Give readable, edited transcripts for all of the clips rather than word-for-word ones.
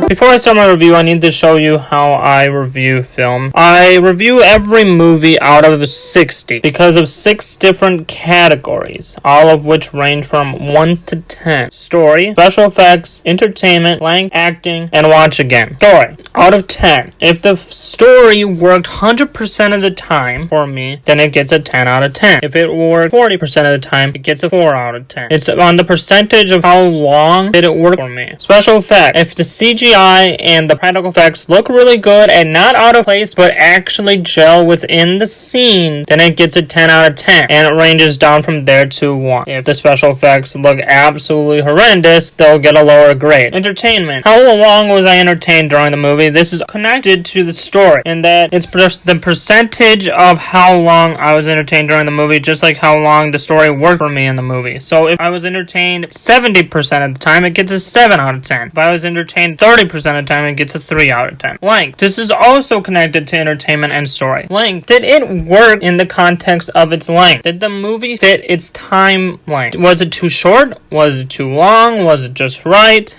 Before I start my review, I need to show you how I review film. I review every movie out of 60 because of 6 different categories, all of which range from 1 to 10. Story, special effects, entertainment, length, acting, and watch again. Story, out of 10. If the story worked 100% of the time for me, then it gets a 10 out of 10. If it worked 40% of the time, it gets a 4 out of 10. It's on the percentage of how long did it work for me. Special effects, if the CGI and the practical effects look really good and not out of place but actually gel within the scene, then it gets a 10 out of 10, and it ranges down from there to 1. If the special effects look absolutely horrendous, they'll get a lower grade. Entertainment, how long was I entertained during the movie? This is connected to the story in that it's just the percentage of how long I was entertained during the movie, just like how long the story worked for me in the movie. So if I was entertained 70% of the time, it gets a 7 out of 10. If I was entertained 30% of the time, it gets a 3 out of 10. Length. This is also connected to entertainment and story. Length. Did it work in the context of its length? Did the movie fit its time length? Was it too short? Was it too long? Was it just right?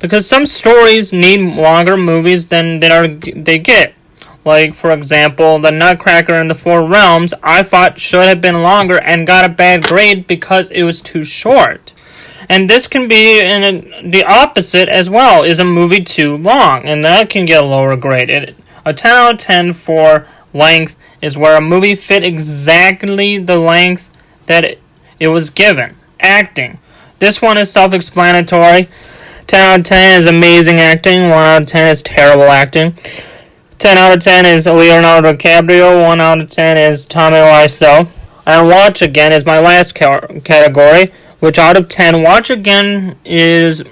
Because some stories need longer movies than they get. Like, for example, The Nutcracker in the Four Realms, I thought should have been longer and got a bad grade because it was too short. And this can be the opposite as well. Is a movie too long? And that can get a lower grade. A 10 out of 10 for length is where a movie fit exactly the length that it was given. Acting. This one is self-explanatory. 10 out of 10 is amazing acting. 1 out of 10 is terrible acting. 10 out of 10 is Leonardo DiCaprio. 1 out of 10 is Tommy Wiseau. And watch again is my last category, which out of 10, watch again is,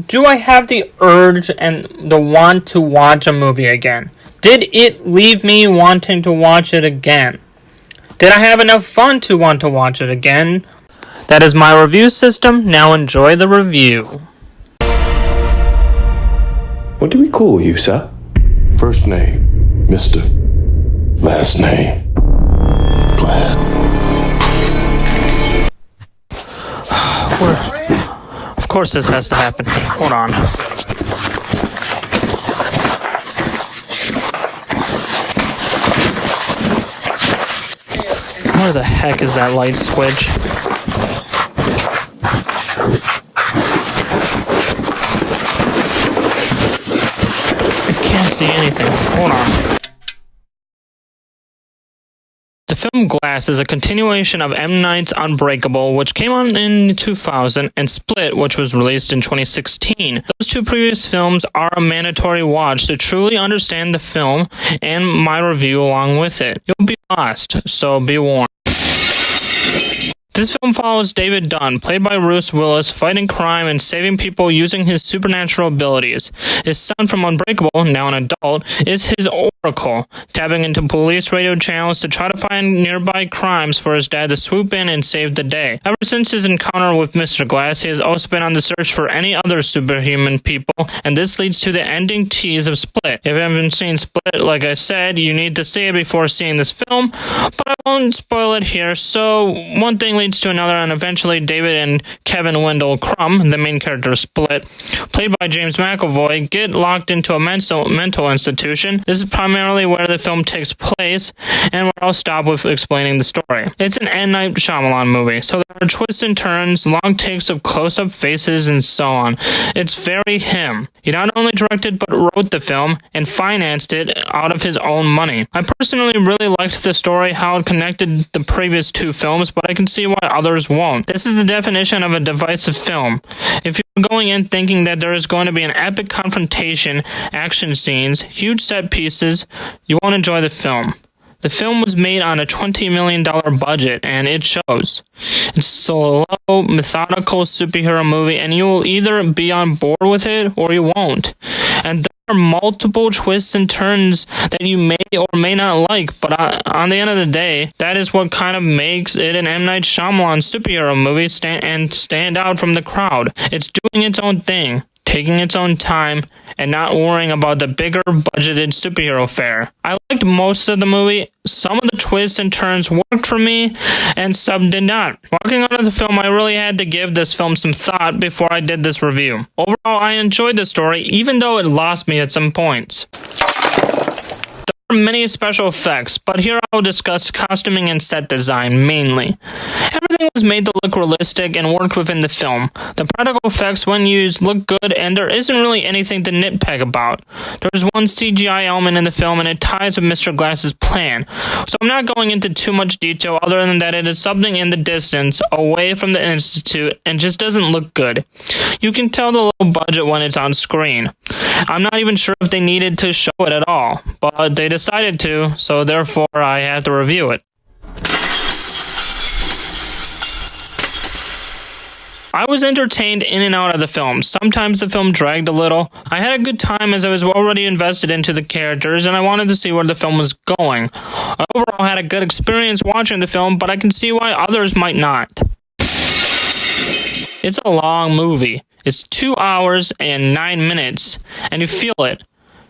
do I have the urge and the want to watch a movie again? Did it leave me wanting to watch it again? Did I have enough fun to want to watch it again? That is my review system. Now enjoy the review. What do we call you, sir? First name, Mr. Last name, Glass. Of course this has to happen. Hold on. Where the heck is that light switch? I can't see anything. Hold on. The film Glass is a continuation of M. Night's Unbreakable, which came out in 2000, and Split, which was released in 2016. Those 2 previous films are a mandatory watch to truly understand the film and my review along with it. You'll be lost, so be warned. This film follows David Dunn, played by Bruce Willis, fighting crime and saving people using his supernatural abilities. His son from Unbreakable, now an adult, is his oracle, tapping into police radio channels to try to find nearby crimes for his dad to swoop in and save the day. Ever since his encounter with Mr. Glass, he has also been on the search for any other superhuman people, and this leads to the ending tease of Split. If you haven't seen Split, like I said, you need to see it before seeing this film, but I won't spoil it here. So one thing leads to another, and eventually David and Kevin Wendell Crumb, the main character of Split, played by James McAvoy, get locked into a mental institution. This is primarily where the film takes place, and where I'll stop with explaining the story. It's an M. Night Shyamalan movie, so there are twists and turns, long takes of close-up faces, and so on. It's very him. He not only directed but wrote the film and financed it out of his own money. I personally really liked the story, how it connected the previous 2 films, but I can see why others won't. This is the definition of a divisive film. If you're going in thinking that there is going to be an epic confrontation, action scenes, huge set pieces, you won't enjoy the film. The film was made on a $20 million budget, and it shows. It's a slow, methodical superhero movie, and you will either be on board with it or you won't. And there are multiple twists and turns that you may or may not like, but on the end of the day, that is what kind of makes it an M. Night Shyamalan superhero movie stand out from the crowd. It's doing its own thing, taking its own time, and not worrying about the bigger budgeted superhero fare. I liked most of the movie. Some of the twists and turns worked for me, and some did not. Walking out of the film, I really had to give this film some thought before I did this review. Overall, I enjoyed the story, even though it lost me at some points. Many special effects, but here I'll discuss costuming and set design mainly. Everything was made to look realistic and work within the film. The practical effects when used look good, and there isn't really anything to nitpick about. There's one CGI element in the film, and it ties with Mr. Glass's plan. So I'm not going into too much detail other than that it is something in the distance, away from the Institute, and just doesn't look good. You can tell the low budget when it's on screen. I'm not even sure if they needed to show it at all, but they decided to, so therefore I have to review it. I was entertained in and out of the film. Sometimes the film dragged a little. I had a good time as I was already invested into the characters and I wanted to see where the film was going. I overall had a good experience watching the film, but I can see why others might not. It's a long movie. It's 2 hours and 9 minutes, and you feel it.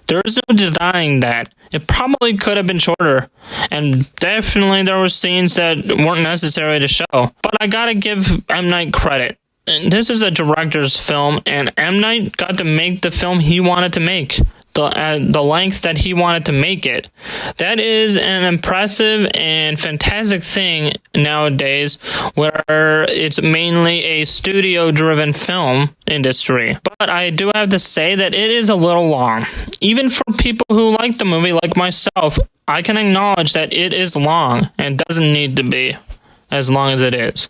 There is no denying that. It probably could have been shorter, and definitely there were scenes that weren't necessary to show. But I gotta give M. Night credit. This is a director's film, and M. Night got to make the film he wanted to make. The length that he wanted to make it. That is an impressive and fantastic thing nowadays where it's mainly a studio-driven film industry. But I do have to say that it is a little long. Even for people who like the movie like myself, I can acknowledge that it is long and doesn't need to be as long as it is.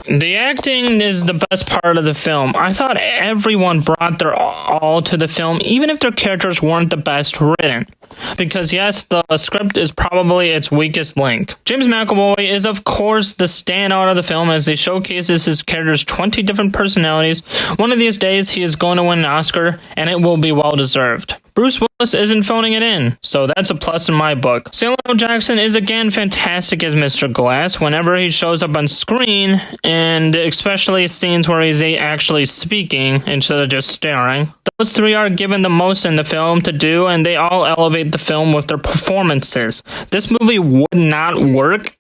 The acting is the best part of the film. I thought everyone brought their all to the film, even if their characters weren't the best written. Because yes, the script is probably its weakest link. James McAvoy is of course the standout of the film as he showcases his character's 20 different personalities. One of these days he is going to win an Oscar, and it will be well deserved. Bruce Willis isn't phoning it in, so that's a plus in my book. Samuel L. Jackson is again fantastic as Mr. Glass whenever he shows up on screen, and especially scenes where he's actually speaking instead of just staring. Those three are given the most in the film to do, and they all elevate the film with their performances. This movie would not work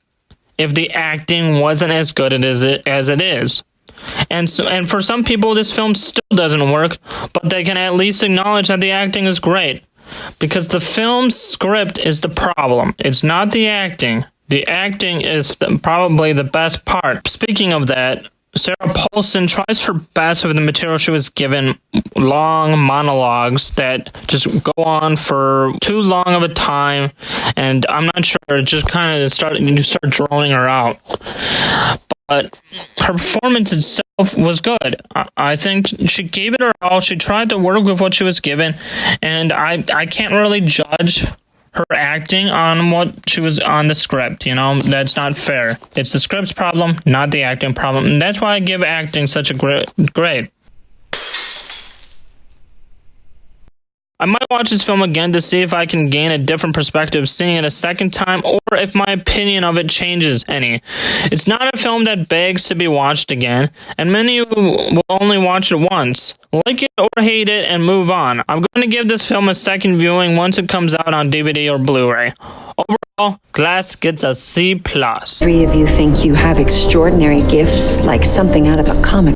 if the acting wasn't as good as it is. And for some people, this film still doesn't work, but they can at least acknowledge that the acting is great. Because the film's script is the problem. It's not the acting. The acting is probably the best part. Speaking of that, Sarah Paulson tries her best with the material she was given. Long monologues that just go on for too long of a time, and I'm not sure, it just kind of start drawing her out. But her performance itself was good. I think she gave it her all. She tried to work with what she was given, and I can't really judge her acting on what she was on the script. You know, that's not fair. It's the script's problem, not the acting problem, and that's why I give acting such a grade. I might watch this film again to see if I can gain a different perspective seeing it a second time, or if my opinion of it changes any. It's not a film that begs to be watched again, and many will only watch it once. Like it or hate it and move on. I'm going to give this film a second viewing once it comes out on DVD or Blu-ray. Overall, Glass gets a C+. 3 of you think you have extraordinary gifts, like something out of a comic